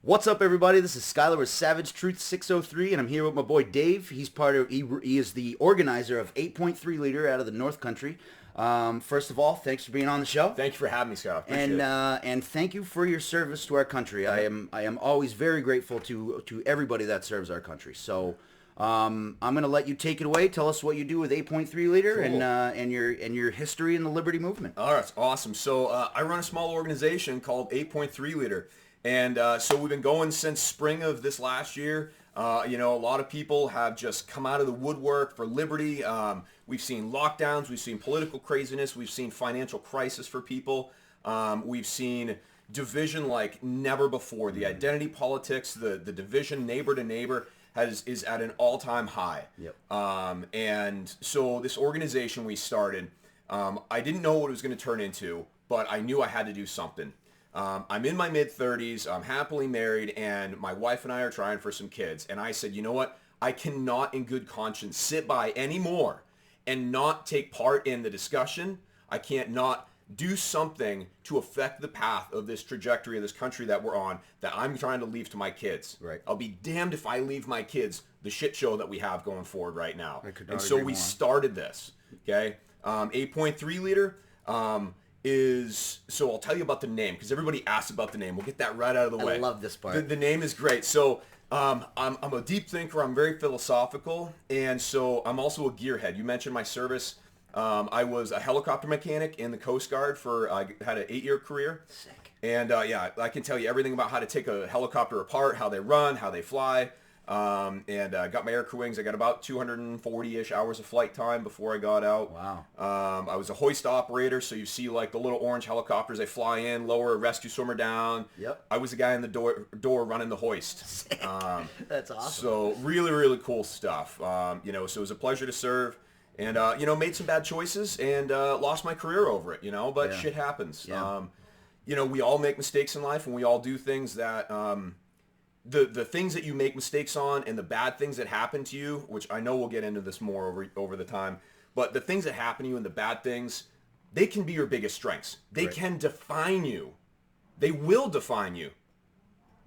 What's up, everybody? This is Skylar with Savage Truth 603, and I'm here with my boy Dave. He is the organizer of 8.3 Liter out of the North Country. First of all, thanks for being on the show. Thank you for having me, Scott. Appreciate And thank you for your service to our country. I am always very grateful to everybody that serves our country. So I'm going to let you take it away. Tell us what you do with 8.3 Liter Cool. and your history in the Liberty Movement. All right, awesome. So I run a small organization called 8.3 Liter. And so we've been going since spring of this last year. A lot of people have just come out of the woodwork for liberty. We've seen lockdowns. We've seen political craziness. We've seen financial crisis for people. We've seen division like never before. The identity politics, the division neighbor to neighbor is at an all-time high. Yep. And so this organization we started, I didn't know what it was going to turn into, but I knew I had to do something. I'm in my mid-30s, I'm happily married, and my wife and I are trying for some kids. And I said, you know what? I cannot in good conscience sit by anymore and not take part in the discussion. I can't not do something to affect the path of this trajectory of this country that we're on, that I'm trying to leave to my kids. Right. I'll be damned if I leave my kids the shit show that we have going forward right now. I could not And so agree we more. started this, okay? 8.3 Liter. So I'll tell you about the name because everybody asks about the name. We'll get that right out of the way. I love this part. The name is great. So I'm a deep thinker. I'm very philosophical, and so I'm also a gearhead. You mentioned my service. I was a helicopter mechanic in the Coast Guard I had an 8-year career. Sick. And I can tell you everything about how to take a helicopter apart, how they run, how they fly. Got my air crew wings. I got about 240-ish hours of flight time before I got out. Wow. I was a hoist operator, so you see like the little orange helicopters. They fly in, lower a rescue swimmer down. Yep. I was the guy in the door running the hoist. That's awesome. So really, really cool stuff. So it was a pleasure to serve. And, made some bad choices and lost my career over it, but Yeah. shit happens. Yeah. We all make mistakes in life, and we all do things that... The things that you make mistakes on and the bad things that happen to you, which I know we'll get into this more over the time, but the things that happen to you and the bad things, they can be your biggest strengths. They Right. can define you. They will define you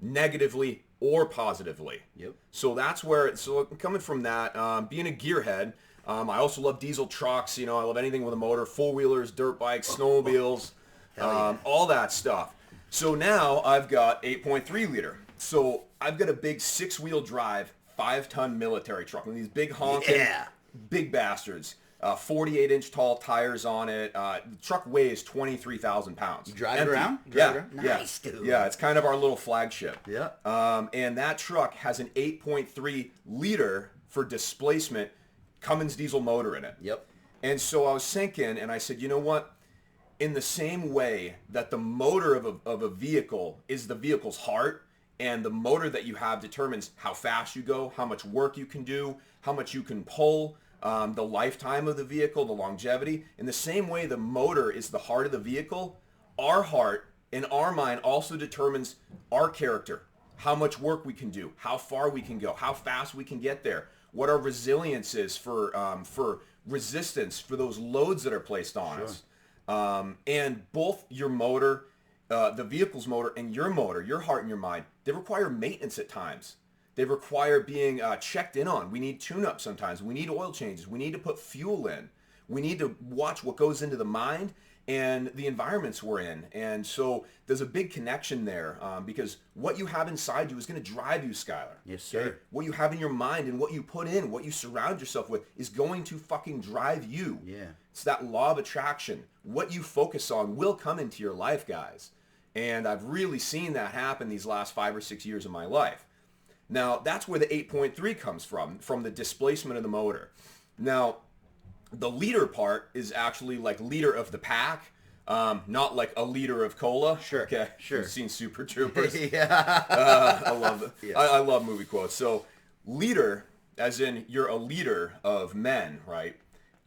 negatively or positively. Yep. So that's where, coming from that, being a gearhead, I also love diesel trucks. I love anything with a motor, four-wheelers, dirt bikes, snowmobiles, Hell yeah. all that stuff. So now I've got 8.3 Liter. So I've got a big 6-wheel drive, 5-ton military truck. One of these big honking, Yeah. big bastards. 48-inch tall tires on it. The truck weighs 23,000 pounds. You drive it Empty. around? You Yeah, drive it around? yeah. Nice, dude. Yeah, it's kind of our little flagship. Yeah. And that truck has an 8.3 liter for displacement Cummins diesel motor in it. Yep. And so I was thinking, and I said, you know what? In the same way that the motor of a vehicle is the vehicle's heart, and the motor that you have determines how fast you go, how much work you can do, how much you can pull, the lifetime of the vehicle, the longevity. In the same way the motor is the heart of the vehicle, our heart and our mind also determines our character, how much work we can do, how far we can go, how fast we can get there, what our resilience is for resistance, for those loads that are placed on us. And both your motor, the vehicle's motor, and your motor, your heart and your mind, they require maintenance at times. They require being checked in on. We need tune-up sometimes. We need oil changes. We need to put fuel in. We need to watch what goes into the mind and the environments we're in. And so there's a big connection there because what you have inside you is going to drive you, Skylar. Yes, sir. What you have in your mind and what you put in, what you surround yourself with is going to fucking drive you. Yeah. It's that law of attraction. What you focus on will come into your life, guys. And I've really seen that happen these last 5 or 6 years of my life. Now, that's where the 8.3 comes from the displacement of the motor. Now, the liter part is actually like leader of the pack, not like a liter of cola. Sure, Okay. sure. You've seen Super Troopers. Yeah. I love it. Yeah. I love movie quotes. So, leader, as in you're a leader of men, right?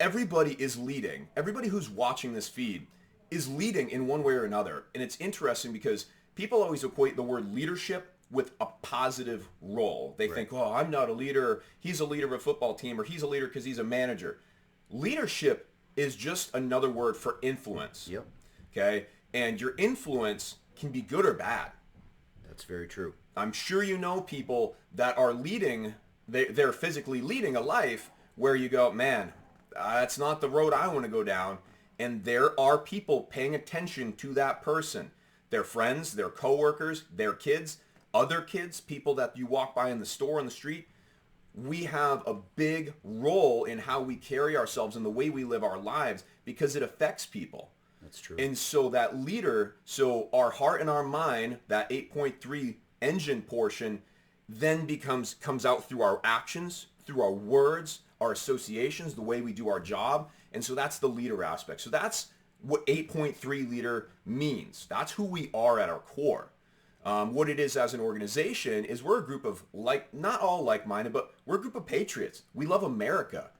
Everybody is leading. Everybody who's watching this feed is leading in one way or another. And it's interesting because people always equate the word leadership with a positive role. They think, oh, I'm not a leader. He's a leader of a football team, or he's a leader because he's a manager. Leadership is just another word for influence. Yep. Okay? And your influence can be good or bad. That's very true. I'm sure you know people that are leading, they're physically leading a life where you go, man, that's not the road I want to go down. And there are people paying attention to that person. Their friends, their coworkers, their kids, other kids, people that you walk by in the store, on the street. We have a big role in how we carry ourselves and the way we live our lives because it affects people. That's true. And so that leader, so our heart and our mind, that 8.3 engine portion, then comes out through our actions, through our words, our associations, the way we do our job. And so that's the leader aspect. So that's what 8.3 leader means. That's who we are at our core. What it is as an organization is we're a group of not all like-minded, but we're a group of patriots. We love America.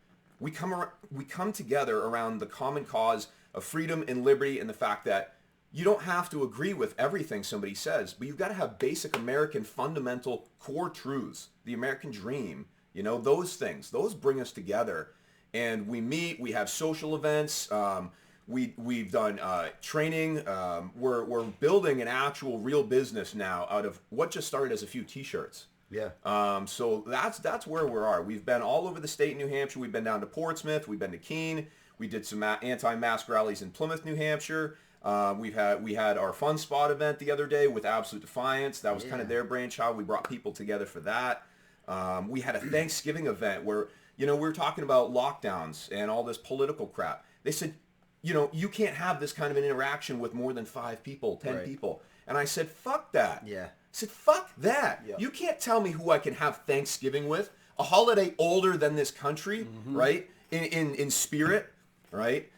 We come together around the common cause of freedom and liberty, and the fact that you don't have to agree with everything somebody says, but you've got to have basic American fundamental core truths, the American dream, those things. Those bring us together, and we meet, we have social events, we've done training. We're building an actual real business now out of what just started as a few T-shirts. Yeah. So that's where we are. We've been all over the state in New Hampshire. We've been down to Portsmouth. We've been to Keene. We did some anti-mask rallies in Plymouth, New Hampshire. We had our Fun Spot event the other day with Absolute Defiance. That was kind of their brainchild. We brought people together for that. We had a Thanksgiving event where we were talking about lockdowns and all this political crap. They said, you can't have this kind of an interaction with more than 5 people, 10 people. And I said, fuck that. Yeah. I said, fuck that. Yep. You can't tell me who I can have Thanksgiving with. A holiday older than this country, right? In spirit, right?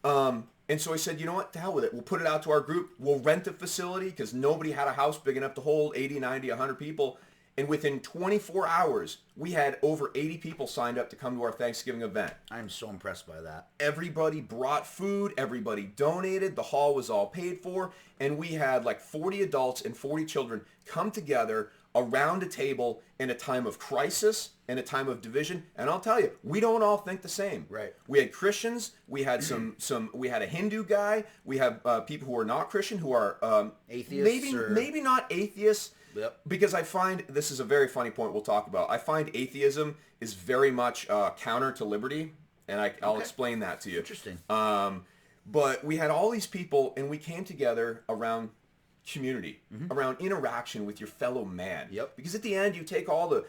And so I said, you know what? To hell with it. We'll put it out to our group. We'll rent a facility because nobody had a house big enough to hold 80, 90, 100 people. And within 24 hours, we had over 80 people signed up to come to our Thanksgiving event. I'm so impressed by that. Everybody brought food. Everybody donated. The hall was all paid for. And we had like 40 adults and 40 children come together around a table in a time of crisis, in a time of division. And I'll tell you, we don't all think the same. Right. We had Christians. We had we had a Hindu guy. We have people who are not Christian, who are atheists. Maybe not atheists. Yep. Because I find, this is a very funny point we'll talk about, I find atheism is very much counter to liberty, and I'll explain that to you. Interesting. But we had all these people, and we came together around community, around interaction with your fellow man. Yep. Because at the end, you take all the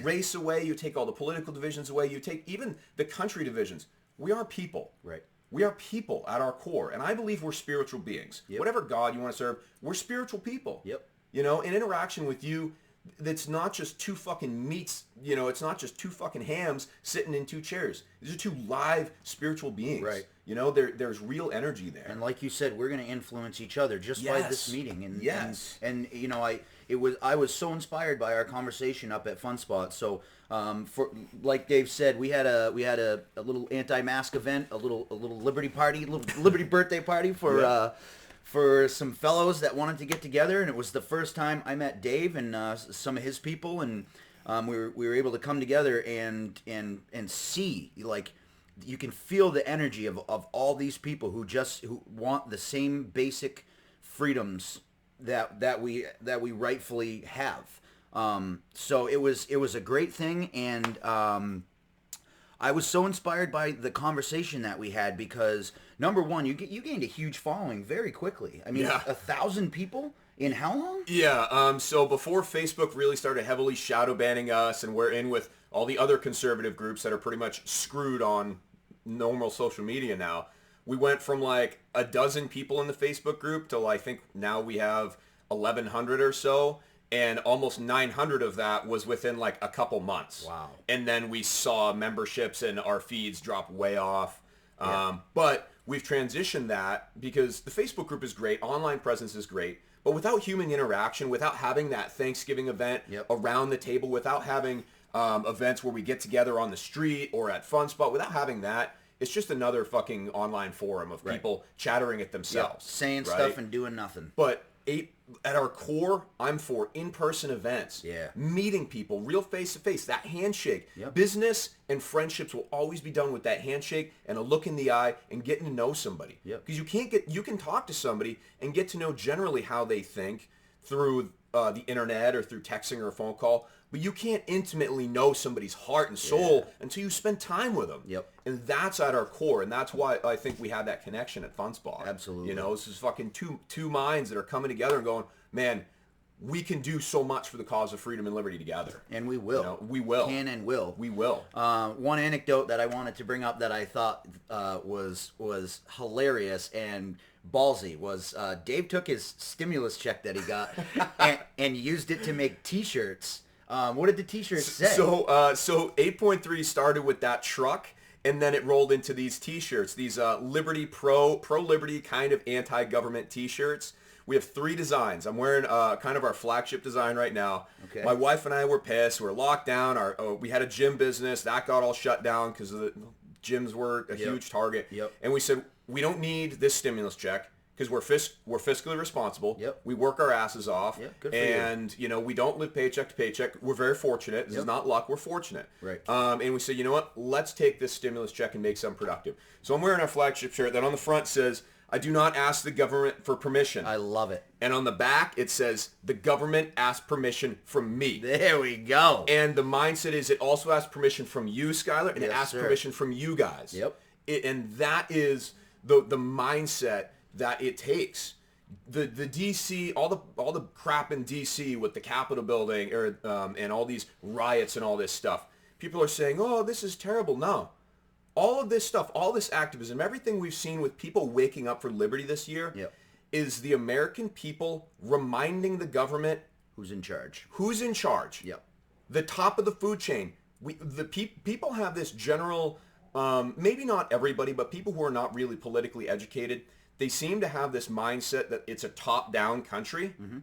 race away, you take all the political divisions away, you take even the country divisions. We are people. Right. We are people at our core, and I believe we're spiritual beings. Yep. Whatever God you want to serve, we're spiritual people. Yep. An interaction with you that's not just two fucking meats, it's not just two fucking hams sitting in 2 chairs. These are 2 live spiritual beings. Right. There's real energy there. And like you said, we're going to influence each other just by this meeting. And I was so inspired by our conversation up at Fun Spot. So for like Dave said, we had a little anti-mask event, a little liberty party, a little liberty birthday party for some fellows that wanted to get together, and it was the first time I met Dave and some of his people, and we were able to come together and see, like, you can feel the energy of all these people who want the same basic freedoms that we rightfully have. So it was a great thing, and I was so inspired by the conversation that we had because, number one, you gained a huge following very quickly. I mean, 1,000 people in how long? Yeah. So before Facebook really started heavily shadow banning us, and we're in with all the other conservative groups that are pretty much screwed on normal social media now, we went from like 12 people in the Facebook group to I think now we have 1,100 or so. And almost 900 of that was within like a couple months. Wow. And then we saw memberships and our feeds drop way off. But we've transitioned that because the Facebook group is great. Online presence is great. But without human interaction, without having that Thanksgiving event around the table, without having events where we get together on the street or at Fun Spot, without having that, it's just another fucking online forum of people chattering at themselves. Saying stuff and doing nothing. But at our core, I'm for in-person events. Yeah. Meeting people, real face-to-face, that handshake. Yep. Business and friendships will always be done with that handshake and a look in the eye and getting to know somebody. Yep. Because you can talk to somebody and get to know generally how they think through the internet or through texting or a phone call, but you can't intimately know somebody's heart and soul until you spend time with them. Yep. And that's at our core, and that's why I think we have that connection at Fun Spot. Absolutely. You know, this is fucking two minds that are coming together and going, man, we can do so much for the cause of freedom and liberty together. And we will. You know, we will. Can and will. We will. One anecdote that I wanted to bring up that I thought was hilarious and ballsy was Dave took his stimulus check that he got and used it to make T-shirts. What did the T-shirts say? So 8.3 started with that truck, and then it rolled into these T-shirts, these Liberty pro-liberty kind of anti-government T-shirts. We have 3 designs. I'm wearing kind of our flagship design right now. Okay. My wife and I were pissed. We were locked down. We had a gym business. That got all shut down because the gyms were a huge target. Yep. And we said, we don't need this stimulus check because we're fiscally responsible. Yep. We work our asses off. Yep. Good for and, you know, we don't live paycheck to paycheck. We're very fortunate. This is not luck. We're fortunate. Right. And we said, you know what? Let's take this stimulus check and make something productive. So I'm wearing our flagship shirt that on the front says, I do not ask the government for permission. I love it. And on the back, it says, the government asked permission from me. There we go. And the mindset is it also asks permission from you, Skylar, and it asks permission from you guys. Yep. And that is the mindset that it takes. The DC, all the crap in DC with the Capitol building and all these riots and all this stuff. People are saying, oh, this is terrible. No. All of this stuff, all this activism, everything we've seen with people waking up for liberty this year is the American people reminding the government who's in charge. Who's in charge? Yep. The top of the food chain. People have this general, maybe not everybody, but people who are not really politically educated, they seem to have this mindset that it's a top-down country. Mm-hmm.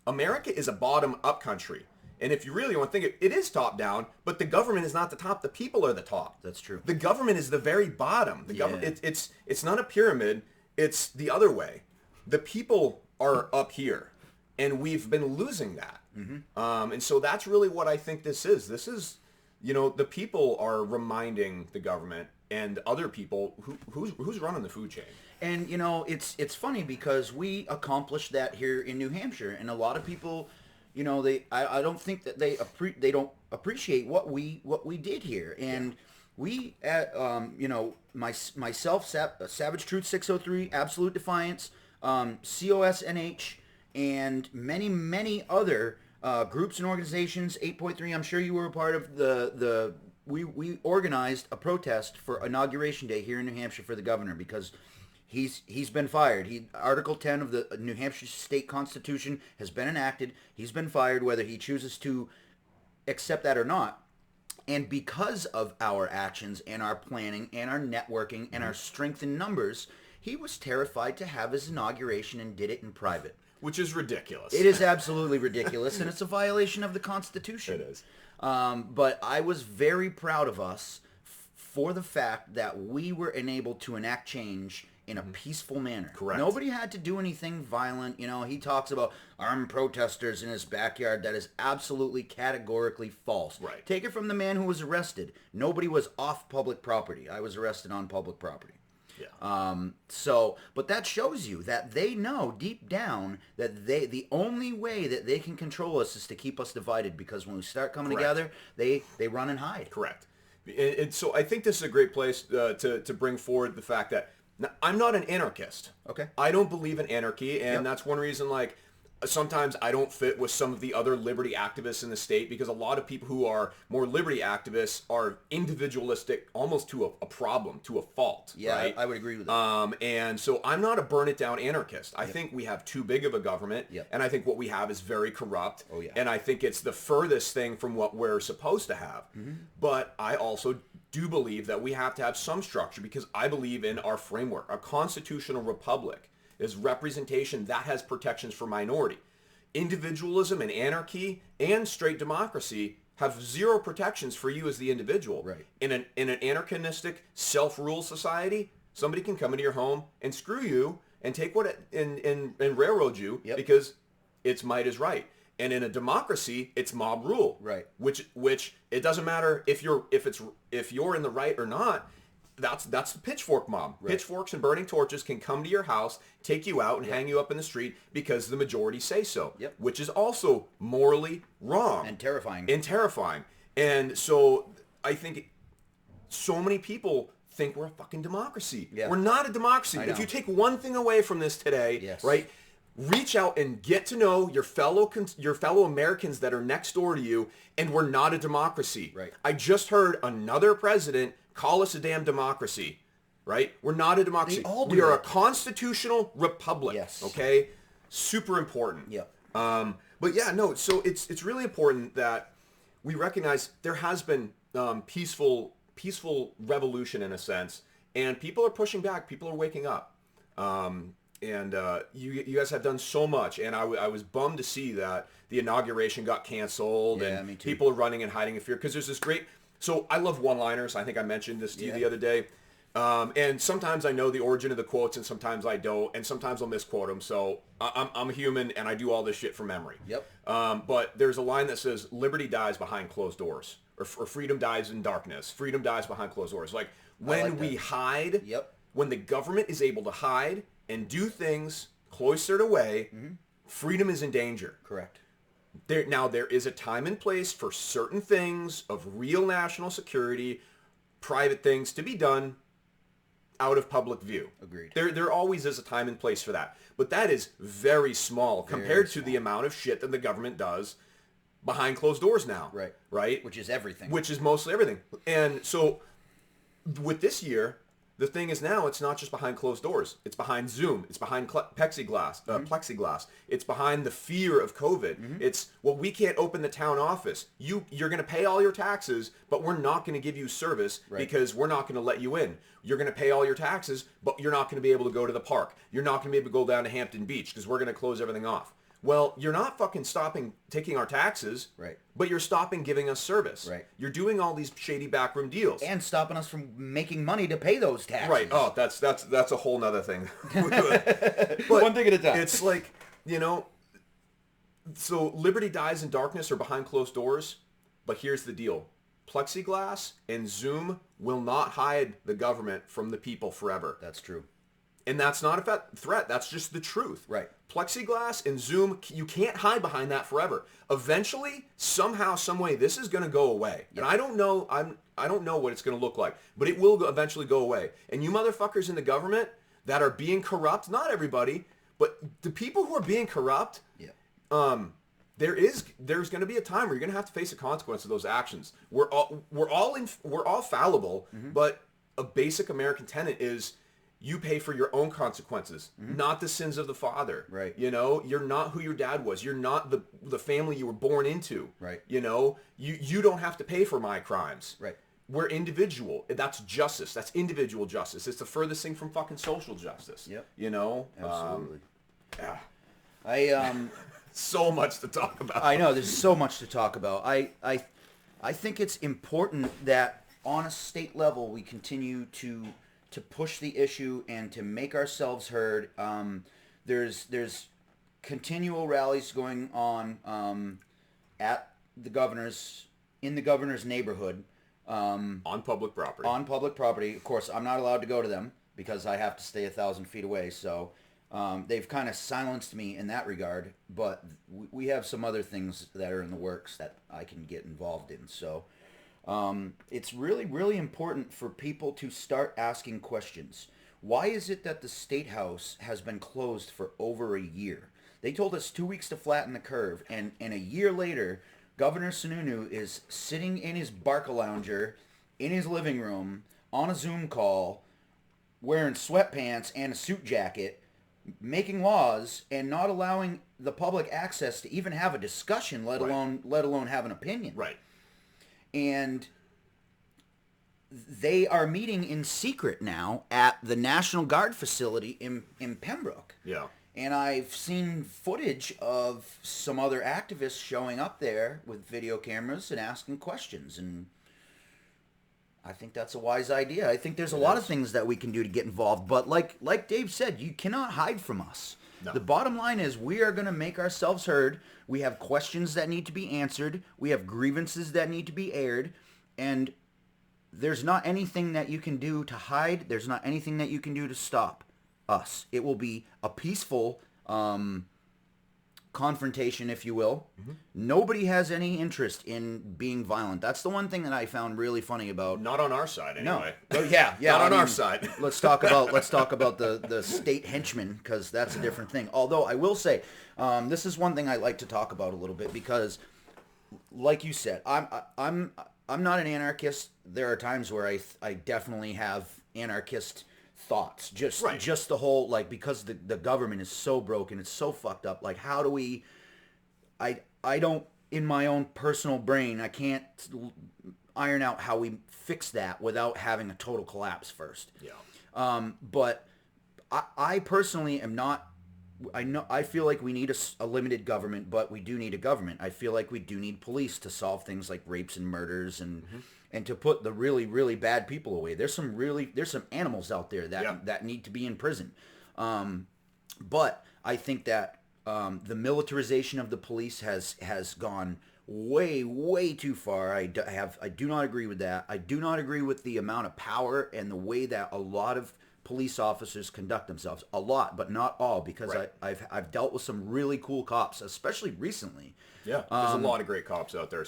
America is a bottom-up country. And if you really want to think it is top-down, but the government is not the top. The people are the top. That's true. The government is the very bottom. The government, it's not a pyramid. It's the other way. The people are up here, and we've been losing that. Mm-hmm. And so that's really what I think this is. This is, you know, the people are reminding the government and other people who's running the food chain. And you know, it's funny because we accomplished that here in New Hampshire, and a lot of people, you know, I don't think that they don't appreciate what we did here. And we you know, myself, Savage Truth 603, Absolute Defiance, COSNH, and many other groups and organizations. 8.3, I'm sure you were a part of we organized a protest for Inauguration Day here in New Hampshire for the governor because he's been fired. Article 10 of the New Hampshire State Constitution has been enacted. He's been fired whether he chooses to accept that or not. And because of our actions and our planning and our networking and our strength in numbers, he was terrified to have his inauguration and did it in private. Which is ridiculous. It is absolutely ridiculous, and it's a violation of the Constitution. It is. But I was very proud of us for the fact that we were enabled to enact change in a peaceful manner. Correct. Nobody had to do anything violent. You know, he talks about armed protesters in his backyard. That is absolutely categorically false. Right. Take it from the man who was arrested. Nobody was off public property. I was arrested on public property. Yeah. But that shows you that they know deep down that the only way that they can control us is to keep us divided, because when we start coming together, they run and hide. Correct. And so I think this is a great place to bring forward the fact that I'm not an anarchist. Okay. I don't believe in anarchy, and that's one reason, like, sometimes I don't fit with some of the other liberty activists in the state, because a lot of people who are more liberty activists are individualistic almost to a problem, to a fault. Yeah, right? I would agree with that. And so I'm not a burn it down anarchist. I think we have too big of a government, and I think what we have is very corrupt. Oh, yeah. And I think it's the furthest thing from what we're supposed to have. Mm-hmm. But I also do believe that we have to have some structure, because I believe in our framework. A constitutional republic is representation that has protections for minority. Individualism and anarchy and straight democracy have zero protections for you as the individual. Right. In an anarchistic self-rule society, somebody can come into your home and screw you and take and railroad you because its might is right. And in a democracy, it's mob rule. Right. Which it doesn't matter if you're in the right or not. That's the pitchfork mob. Right. Pitchforks and burning torches can come to your house, take you out, and hang you up in the street because the majority say so. Yep. Which is also morally wrong. And terrifying. And so I think so many people think we're a fucking democracy. Yeah. We're not a democracy. If you take one thing away from this today, yes. right, reach out and get to know your fellow Americans that are next door to you, and we're not a democracy. Right. I just heard another president call us a damn democracy. Right? We're not a democracy. We are a constitutional republic. Yes. Okay? Super important. Yep. But yeah, no, so it's really important that we recognize there has been peaceful revolution in a sense, and people are pushing back. People are waking up. You guys have done so much, and I was bummed to see that the inauguration got canceled, and me too. people are running and hiding in fear, because there's this great... So I love one-liners. I think I mentioned this to you the other day. And sometimes I know the origin of the quotes, and sometimes I don't, and sometimes I'll misquote them. So I'm a human, and I do all this shit from memory. Yep. But there's a line that says, "Liberty dies behind closed doors," or freedom dies in darkness. Freedom dies behind closed doors. Like when we hide, when the government is able to hide and do things cloistered away, freedom is in danger. Correct. There is a time and place for certain things of real national security, private things to be done out of public view. Agreed. There always is a time and place for that. But that is very small compared to the amount of shit that the government does behind closed doors now. Right. Right? Which is everything. Which is mostly everything. And so with this year, the thing is now it's not just behind closed doors. It's behind Zoom. It's behind plexiglass. It's behind the fear of COVID. It's, well, we can't open the town office. You're going to pay all your taxes, but we're not going to give you service because we're not going to let you in. You're going to pay all your taxes, but you're not going to be able to go to the park. You're not going to be able to go down to Hampton Beach because we're going to close everything off. Well, you're not fucking stopping taking our taxes, but you're stopping giving us service. You're doing all these shady backroom deals. And stopping us from making money to pay those taxes. Right. Oh, that's a whole nother thing. But one thing at a time. It's like, so liberty dies in darkness or behind closed doors, but here's the deal. Plexiglass and Zoom will not hide the government from the people forever. That's true. And that's not a threat. That's just the truth. Right. Plexiglass and Zoom, you can't hide behind that forever. Eventually, somehow, some way, this is going to go away. Yep. And I don't know. I don't know what it's going to look like, but it will eventually go away. And you motherfuckers in the government that are being corrupt, not everybody, but the people who are being corrupt, there's going to be a time where you're going to have to face the consequence of those actions. We're all fallible, but a basic American tenet is, you pay for your own consequences, not the sins of the father. Right. You're not who your dad was. You're not the family you were born into. Right. You don't have to pay for my crimes. Right. We're individual. That's justice. That's individual justice. It's the furthest thing from fucking social justice. Yep. Absolutely. Yeah. So much to talk about. I know, there's so much to talk about. I think it's important that on a state level we continue to push the issue and to make ourselves heard. There's continual rallies going on in the governor's neighborhood. On public property. On public property. Of course, I'm not allowed to go to them because I have to stay 1,000 feet away. So they've kind of silenced me in that regard. But we have some other things that are in the works that I can get involved in. So it's really, really important for people to start asking questions. Why is it that the State House has been closed for over a year? They told us 2 weeks to flatten the curve, and a year later, Governor Sununu is sitting in his Barcalounger in his living room on a Zoom call, wearing sweatpants and a suit jacket, making laws and not allowing the public access to even have a discussion, let alone have an opinion. Right. And they are meeting in secret now at the National Guard facility in Pembroke. Yeah. And I've seen footage of some other activists showing up there with video cameras and asking questions. And I think that's a wise idea. I think there's a lot of things that we can do to get involved. But like Dave said, you cannot hide from us. No. The bottom line is we are going to make ourselves heard. We have questions that need to be answered. We have grievances that need to be aired. And there's not anything that you can do to hide. There's not anything that you can do to stop us. It will be a peaceful confrontation, if you will. Nobody has any interest in being violent. That's the one thing that I found really funny about. Not on our side, anyway. No. Oh, yeah. Not on our side. let's talk about the state henchmen, because that's a different thing. Although I will say, this is one thing I like to talk about a little bit, because, like you said, I'm not an anarchist. There are times where I definitely have anarchist thoughts. Just the whole, like, because the government is so broken, it's so fucked up. Like, how do we? I don't, in my own personal brain, I can't iron out how we fix that without having a total collapse first. Yeah. But I personally am not. I feel like we need a limited government, but we do need a government. I feel like we do need police to solve things like rapes and murders and to put the really, really bad people away. There's some animals out there that need to be in prison. But I think that the militarization of the police has gone way, way too far. I do not agree with that. I do not agree with the amount of power and the way that a lot of police officers conduct themselves. A lot, but not all, because I've dealt with some really cool cops, especially recently. Yeah, there's a lot of great cops out there.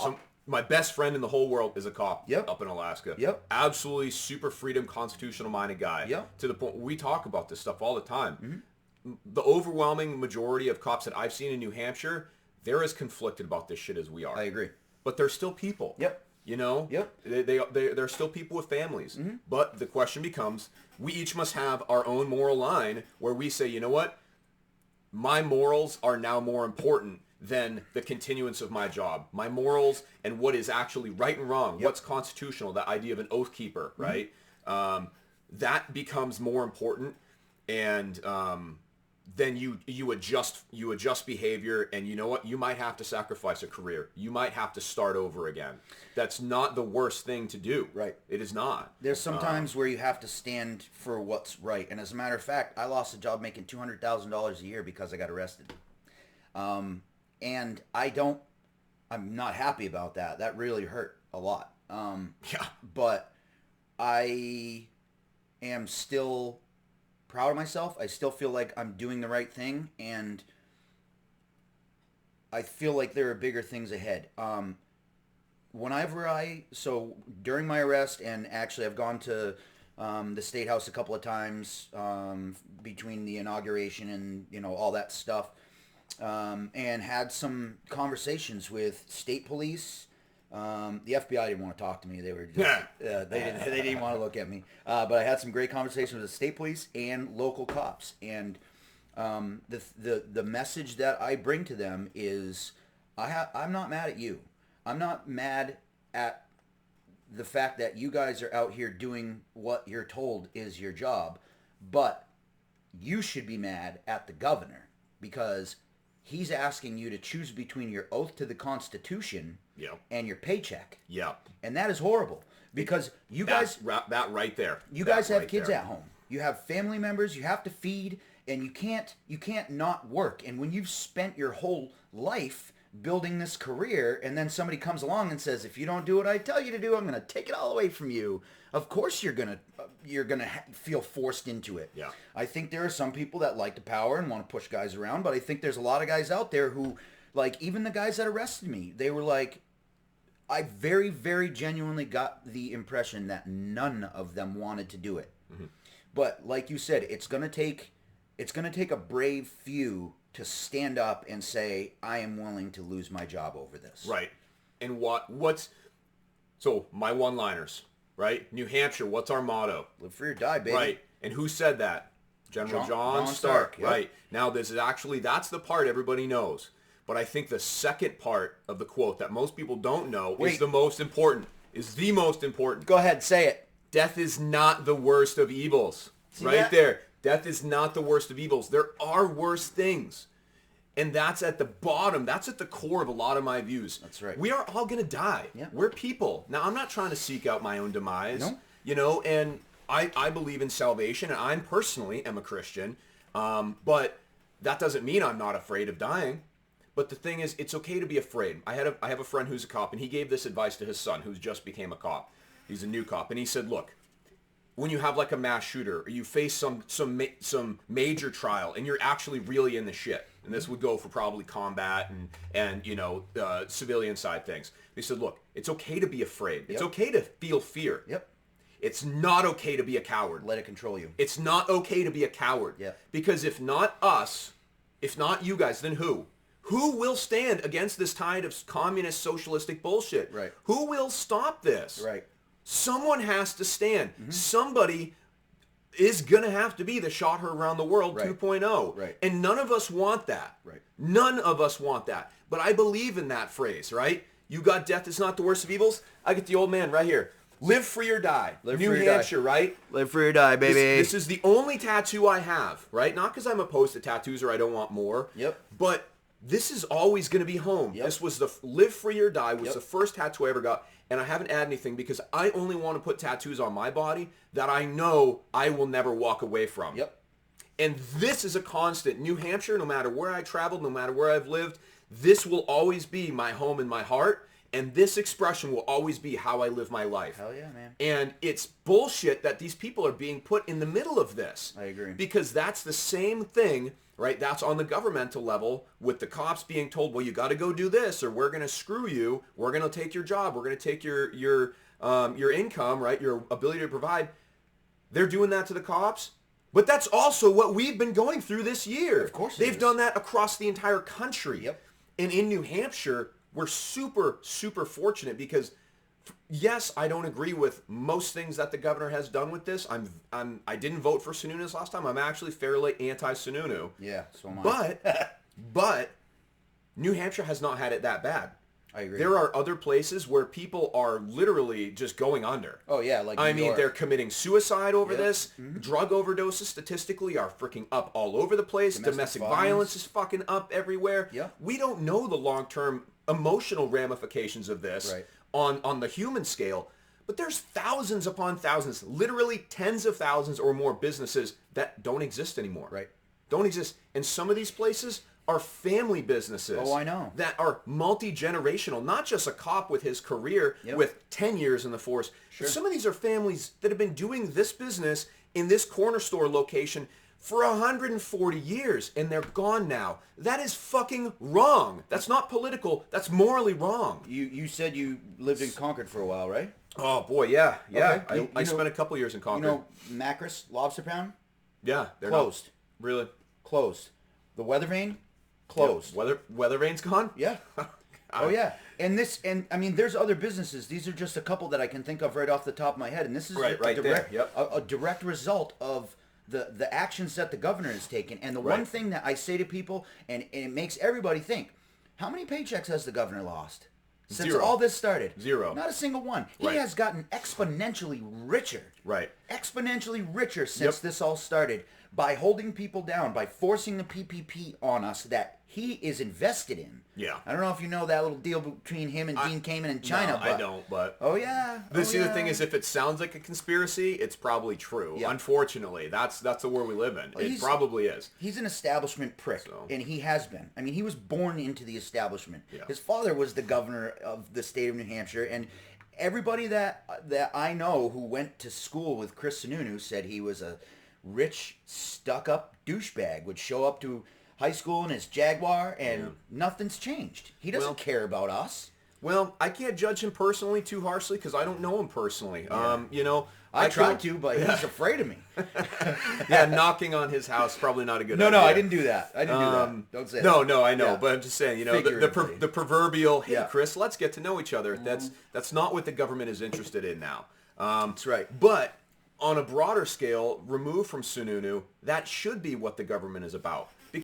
My best friend in the whole world is a cop up in Alaska. Yep. Absolutely super freedom, constitutional-minded guy. Yep. To the point we talk about this stuff all the time. The overwhelming majority of cops that I've seen in New Hampshire, they're as conflicted about this shit as we are. I agree. But they're still people. Yep. You know? Yep. They're still people with families. But the question becomes, we each must have our own moral line where we say, you know what? My morals are now more important than the continuance of my job. My morals and what is actually right and wrong, what's constitutional, that idea of an oath keeper, right? That becomes more important, and then you adjust behavior, and you know what? You might have to sacrifice a career. You might have to start over again. That's not the worst thing to do. Right. It is not. There's some times where you have to stand for what's right. And as a matter of fact, I lost a job making $200,000 a year because I got arrested. And I'm not happy about that. That really hurt a lot. But I am still proud of myself. I still feel like I'm doing the right thing, and I feel like there are bigger things ahead. So during my arrest, and actually I've gone to the State House a couple of times between the inauguration and all that stuff, and had some conversations with state police. The FBI didn't want to talk to me. They were just, they didn't want to look at me. But I had some great conversations with the state police and local cops. And the message that I bring to them is, I'm not mad at you. I'm not mad at the fact that you guys are out here doing what you're told is your job. But you should be mad at the governor, because he's asking you to choose between your oath to the Constitution and your paycheck. Yeah. And that is horrible, because you guys... That right there. You guys have kids at home. You have family members you have to feed, and you can't not work. And when you've spent your whole life building this career, and then somebody comes along and says, if you don't do what I tell you to do, I'm going to take it all away from you. Of course you're gonna feel forced into it. Yeah. I think there are some people that like the power and want to push guys around, but I think there's a lot of guys out there who, like, even the guys that arrested me, they were like, I very, very genuinely got the impression that none of them wanted to do it. But like you said, it's gonna take a brave few to stand up and say, I am willing to lose my job over this. Right. And so my one-liners, right? New Hampshire, what's our motto? Live free or die, baby. Right. And who said that? General John Stark. Yep. Right. Now, that's the part everybody knows. But I think the second part of the quote that most people don't know is the most important. Go ahead, say it. Death is not the worst of evils. See right that? there. Death is not the worst of evils. There are worse things. And that's at the bottom. That's at the core of a lot of my views. That's right. We are all going to die. Yeah. We're people. Now, I'm not trying to seek out my own demise. No. And I believe in salvation, and I personally am a Christian. But that doesn't mean I'm not afraid of dying. But the thing is, it's okay to be afraid. I have a friend who's a cop, and he gave this advice to his son, who's just became a cop. He's a new cop. And he said, look, when you have like a mass shooter or you face some major trial and you're actually really in the shit, and this would go for probably combat and you know, civilian side things. He said, look, it's okay to be afraid. It's okay to feel fear. Yep. It's not okay to be a coward. Let it control you. It's not okay to be a coward. Yeah. Because if not us, if not you guys, then who? Who will stand against this tide of communist socialistic bullshit? Right. Who will stop this? Right. Someone has to stand. Somebody is going to have to be the shot her around the world 2.0. Right. And none of us want that. Right. None of us want that. But I believe in that phrase, right? You got death is not the worst of evils. I get the old man right here. Live free or die. Live New free or die. Hampshire, right? Live free or die, baby. This is the only tattoo I have, right? Not because I'm opposed to tattoos or I don't want more. Yep. But this is always going to be home. Yep. This was the Live Free or Die was the first tattoo I ever got. And I haven't added anything because I only want to put tattoos on my body that I know I will never walk away from. Yep. And this is a constant. New Hampshire, no matter where I traveled, no matter where I've lived, this will always be my home and my heart. And this expression will always be how I live my life. Hell yeah, man. And it's bullshit that these people are being put in the middle of this. I agree. Because that's the same thing, right? That's on the governmental level with the cops being told, well, you got to go do this or we're going to screw you. We're going to take your job. We're going to take your income, right? Your ability to provide. They're doing that to the cops. But that's also what we've been going through this year. Of course They've done that across the entire country. Yep. And in New Hampshire, we're super, super fortunate because, yes, I don't agree with most things that the governor has done with this. I didn't vote for Sununu this last time. I'm actually fairly anti-Sununu. Yeah, so am I. But New Hampshire has not had it that bad. I agree. There are other places where people are literally just going under. Oh, yeah, like I New mean, York. they're committing suicide over Yep. this. Drug overdoses statistically are freaking up all over the place. Domestic violence is fucking up everywhere. Yep. We don't know the long-term emotional ramifications of this Right. on the human scale. But there's thousands upon thousands, literally tens of thousands or more businesses that don't exist anymore. Right. Don't exist. And some of these places are family businesses. Oh, I know. That are multi-generational, not just a cop with his career Yep. with 10 years in the force. Sure. But some of these are families that have been doing this business in this corner store location for 140 years, and they're gone now. That is fucking wrong. That's not political. That's morally wrong. You said you lived in Concord for a while, right? Oh, boy, yeah. Yeah. Okay. I spent a couple years in Concord. You know Macris Lobster Pound? Yeah. They're Closed. Not, really? Closed. The Weather Vane? Closed. Yeah. Weather Vane's gone? Yeah. Oh yeah, and I mean, there's other businesses. These are just a couple that I can think of right off the top of my head, and this is Right a direct, there. Yep. a direct result of the actions that the governor has taken. And the Right. one thing that I say to people, and it makes everybody think, how many paychecks has the governor lost since Zero. all this started? Zero. Not a single one. He Right. has gotten exponentially richer. Right. Exponentially richer since this all started by holding people down, by forcing the PPP on us that he is invested in. Yeah. I don't know if you know that little deal between him and Dean Kamen in China. No, but, I don't, but... Oh, yeah. The other thing is, if it sounds like a conspiracy, it's probably true. Yeah. Unfortunately, that's the world we live in. It probably is. He's an establishment prick, So. and he has been. I mean, he was born into the establishment. Yeah. His father was the governor of the state of New Hampshire, and everybody that I know who went to school with Chris Sununu said he was a rich, stuck-up douchebag, would show up to high school in his Jaguar, and nothing's changed. He doesn't care about us. Well, I can't judge him personally too harshly because I don't know him personally. You know, I tried to, but he's afraid of me. Yeah, knocking on his house probably not a good No, idea. I didn't do that. I didn't do that. Don't say that. No, I know, Yeah. but I'm just saying, you know, Figuratively. the proverbial, hey, Yeah. Chris, let's get to know each other. That's not what the government is interested in now. That's right. But on a broader scale, removed from Sununu, that should be what the government is about.